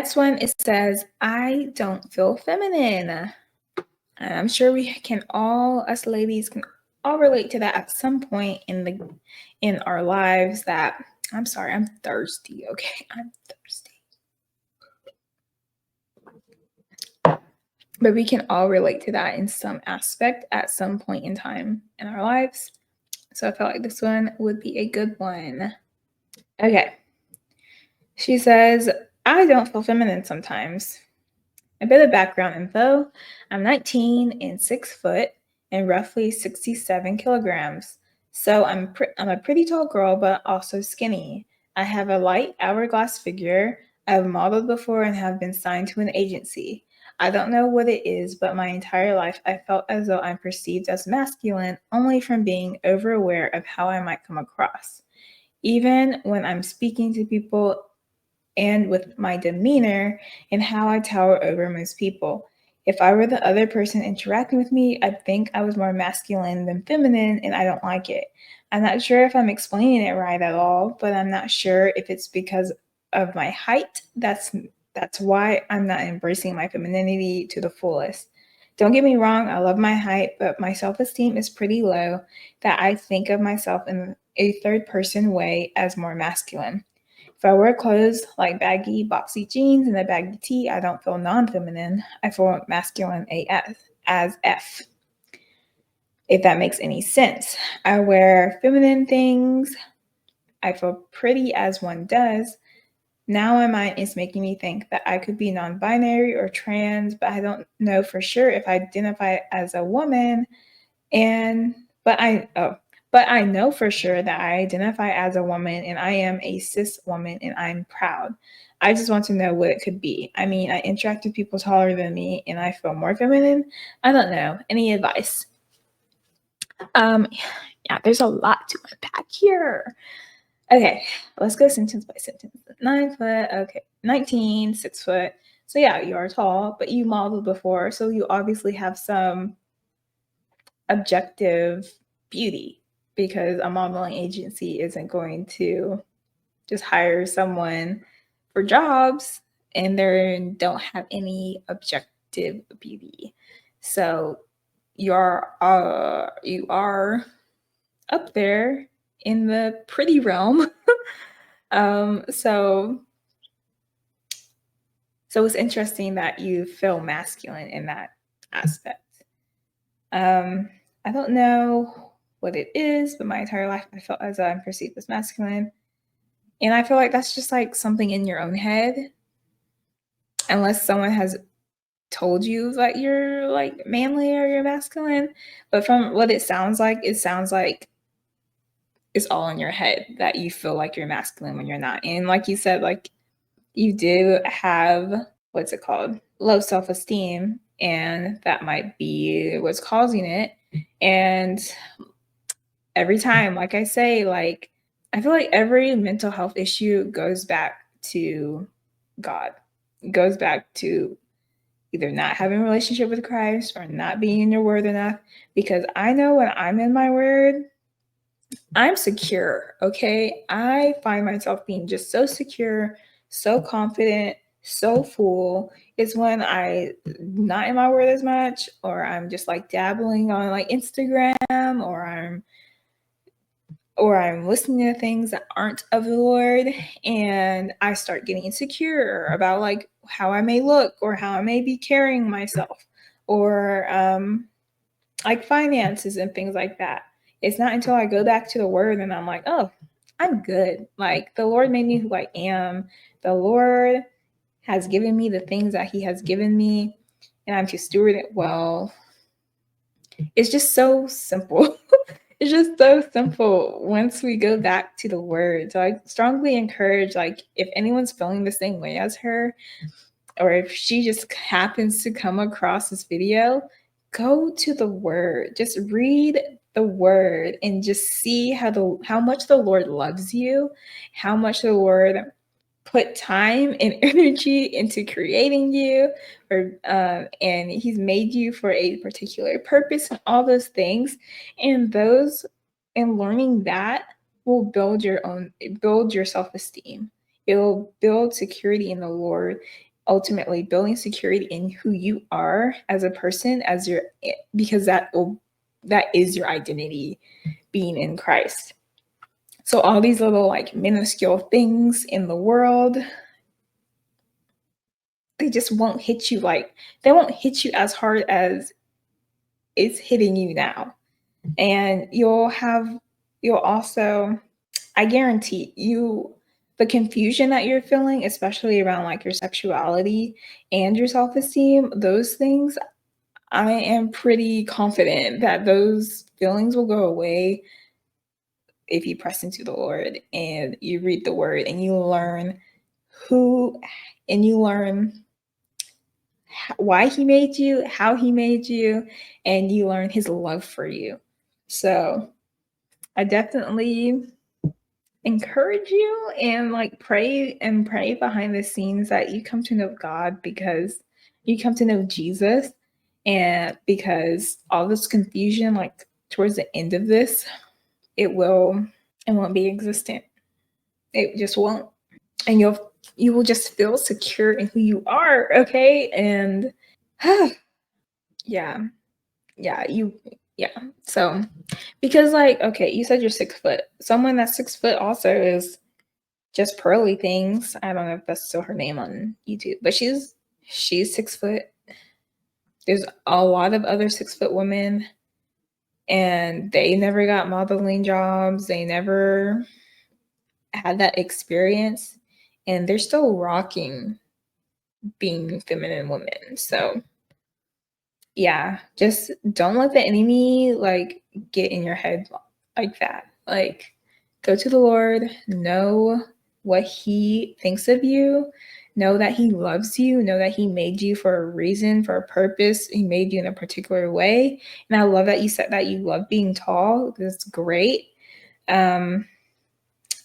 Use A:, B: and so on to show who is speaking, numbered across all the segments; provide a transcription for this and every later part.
A: next one, it says, I don't feel feminine. And I'm sure us ladies can all relate to that at some point in our lives. That I'm sorry, I'm thirsty. Okay, I'm thirsty. But we can all relate to that in some aspect at some point in time in our lives. So I felt like this one would be a good one. Okay. She says, I don't feel feminine sometimes. A bit of background info. I'm 19 and 6 foot and roughly 67 kilograms. So I'm a pretty tall girl, but also skinny. I have a light hourglass figure. I've modeled before and have been signed to an agency. I don't know what it is, but my entire life I felt as though I'm perceived as masculine only from being over aware of how I might come across. Even when I'm speaking to people and with my demeanor and how I tower over most people. If I were the other person interacting with me, I'd think I was more masculine than feminine, and I don't like it. I'm not sure if I'm explaining it right at all, but I'm not sure if it's because of my height. That's why I'm not embracing my femininity to the fullest. Don't get me wrong, I love my height, but my self-esteem is pretty low that I think of myself in a third person way as more masculine. If I wear clothes like baggy, boxy jeans and a baggy tee, I don't feel non-feminine. I feel masculine AF, as F, if that makes any sense. I wear feminine things. I feel pretty as one does. Now my mind is making me think that I could be non-binary or trans, but I don't know for sure if I identify as a woman. And but I know for sure that I identify as a woman and I am a cis woman and I'm proud. I just want to know what it could be. I mean, I interact with people taller than me and I feel more feminine. I don't know. Any advice? Um, yeah, there's a lot to unpack here. Okay, let's go sentence by sentence. 9 foot, okay. 19, 6 foot. So yeah, you are tall, but you modeled before, so you obviously have some objective beauty because a modeling agency isn't going to just hire someone for jobs and they don't have any objective beauty. So you are up there in the pretty realm. So it's interesting that you feel masculine in that aspect. I don't know what it is, but my entire life I felt as I'm perceived as masculine. And I feel like that's just like something in your own head, unless someone has told you that you're like manly or you're masculine. But from what it sounds like it's all in your head that you feel like you're masculine when you're not. And like you said, like you do have what's it called? Low self-esteem, and that might be what's causing it. And every time, like I say, like I feel like every mental health issue goes back to God. It goes back to either not having a relationship with Christ or not being in your word enough. Because I know when I'm in my word, I'm secure, okay? I find myself being just so secure, so confident, so full. It's when I not in my word as much, or I'm just like dabbling on like Instagram, or I'm listening to things that aren't of the Lord, and I start getting insecure about like how I may look or how I may be carrying myself, or like finances and things like that. It's not until I go back to the word and I'm like, oh, I'm good. Like the Lord made me who I am. The Lord has given me the things that He has given me, and I'm to steward it well. It's just so simple. It's just so simple once we go back to the word. So I strongly encourage, like, if anyone's feeling the same way as her, or if she just happens to come across this video, go to the word. Just read the word and just see how much the Lord loves you, how much the Lord put time and energy into creating you, or and He's made you for a particular purpose and all those things, and learning that will build your self-esteem. It will build security in the Lord. ultimately building security in who you are as a person, because that is your identity, being in Christ. So all these little like minuscule things in the world, they just won't hit you they won't hit you as hard as it's hitting you now. And you'll also, I guarantee you, the confusion that you're feeling, especially around like your sexuality and your self-esteem, those things, I am pretty confident that those feelings will go away if you press into the Lord and you read the word and you learn who and you learn why he made you, how he made you, and you learn his love for you. So I definitely encourage you and like pray behind the scenes that you come to know God, because you come to know Jesus, and because all this confusion, like towards the end of this, it won't be existent. It just won't. And you will just feel secure in who you are, okay? And yeah. Yeah, yeah. So because like, okay, you said you're 6 foot. Someone that's 6 foot also is just Pearly Things. I don't know if that's still her name on YouTube, but she's 6 foot. There's a lot of other 6 foot women, and they never got modeling jobs. They never had that experience, and they're still rocking being feminine women. So yeah, just don't let the enemy like get in your head like that. Like, go to the Lord, know what he thinks of you, know that he loves you, know that he made you for a reason, for a purpose. He made you in a particular way. And I love that you said that you love being tall. That's great. Um,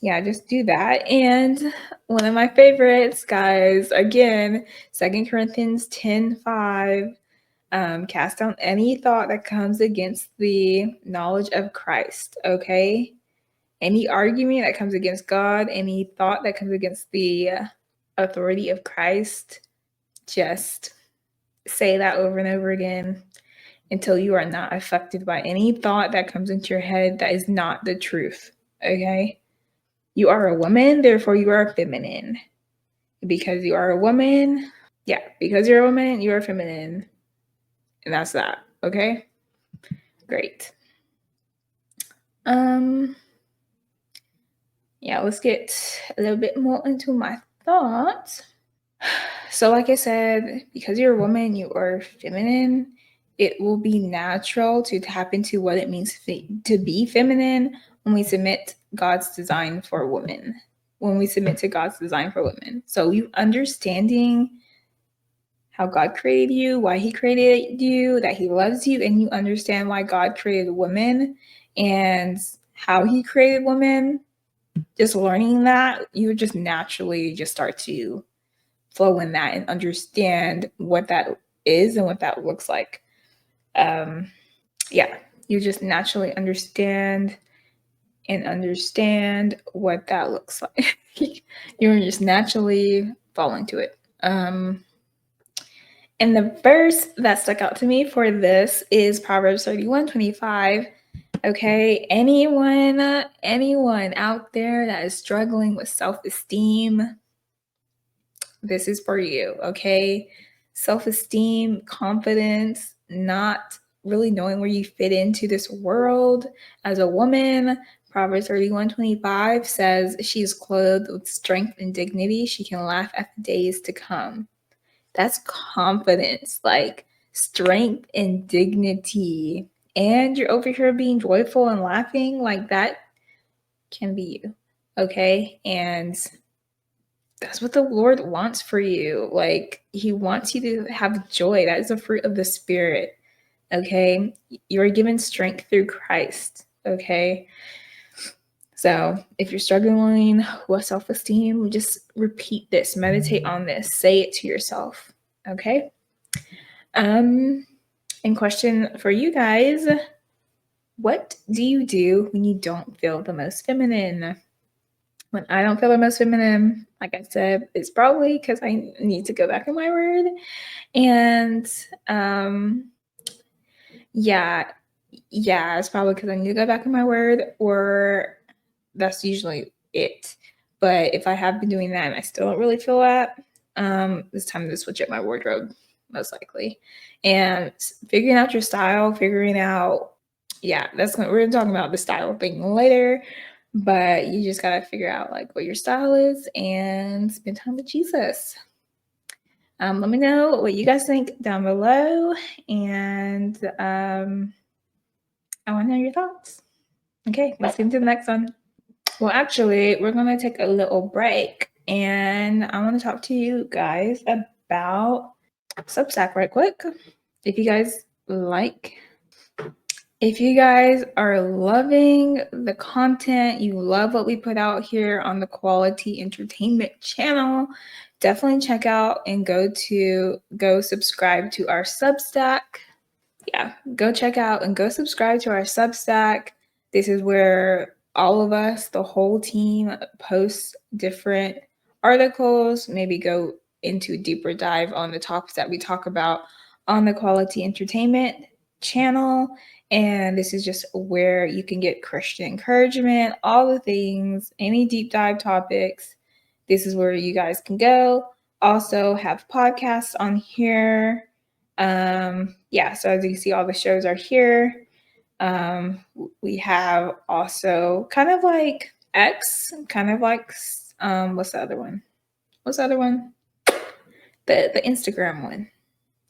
A: yeah, just do that. And one of my favorites, guys, again, 2 Corinthians 10:5. Cast down any thought that comes against the knowledge of Christ, okay? Any argument that comes against God, any thought that comes against the authority of Christ, just say that over and over again until you are not affected by any thought that comes into your head that is not the truth, okay? You are a woman, therefore you are feminine. Because you are a woman, yeah, because you're a woman, you are feminine. And that's that, okay? Great. Um, yeah, let's get a little bit more into my thoughts. So, like I said, because you're a woman, you are feminine, it will be natural to tap into what it means to be feminine when we submit God's design for women. When we submit to God's design for women. So, you understanding how God created you, why he created you, that he loves you, and you understand why God created women and how he created women, just learning that, you just naturally just start to flow in that and understand what that is and what that looks like. Yeah, you just naturally understand what that looks like. You're just naturally fall into it. And the verse that stuck out to me for this is Proverbs 31:25. Okay, anyone out there that is struggling with self-esteem, this is for you, okay? Self-esteem, confidence, not really knowing where you fit into this world as a woman. Proverbs 31:25 says she's clothed with strength and dignity. She can laugh at the days to come. That's confidence, like strength and dignity. And you're over here being joyful and laughing, like that can be you. Okay. And that's what the Lord wants for you. Like, he wants you to have joy. That is a fruit of the Spirit. Okay. You are given strength through Christ. Okay. So if you're struggling with self esteem, just repeat this, meditate on this, say it to yourself. Okay. And question for you guys, what do you do when you don't feel the most feminine? when I don't feel the most feminine, like I said, it's probably because I need to go back in my word. And yeah, yeah, it's probably because I need to go back in my word, or that's usually it. But if I have been doing that and I still don't really feel that, it's time to switch up my wardrobe, most likely. And figuring out your style, figuring out, yeah, we're gonna talk about the style thing later. But you just gotta figure out like what your style is and spend time with Jesus. Let me know what you guys think down below, and I want to know your thoughts. Okay, let's get into the next one. Well, actually, we're going to take a little break, and I want to talk to you guys about Substack right quick. If you guys like, if you guys are loving the content, you love what we put out here on the Quality Entertainment channel, definitely check out and go subscribe to our Substack. Yeah, go check out and go subscribe to our Substack. This is where all of us, the whole team, posts different articles, maybe go into a deeper dive on the topics that we talk about on the Quality Entertainment channel. And this is just where you can get Christian encouragement, all the things, any deep dive topics. This is where you guys can go. Also, have podcasts on here. Yeah, so as you can see, all the shows are here. We have also kind of like X, kind of like what's the other one? What's the other one? The Instagram one.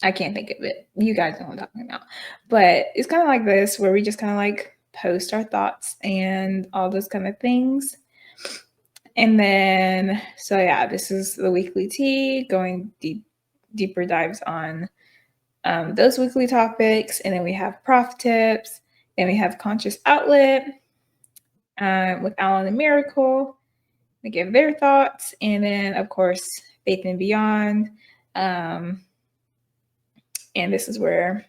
A: I can't think of it. You guys know what I'm talking about. But it's kind of like this where we just kind of like post our thoughts and all those kind of things. And then, so yeah, this is the weekly tea, going deeper dives on those weekly topics. And then we have prof tips. Then we have conscious outlet with Alan and Miracle. They give their thoughts. And then, of course, Faith and Beyond. And this is where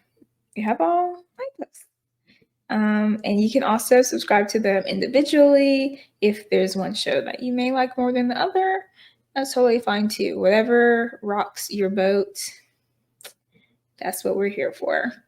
A: we have all my books. And you can also subscribe to them individually. If there's one show that you may like more than the other, that's totally fine too. Whatever rocks your boat, that's what we're here for.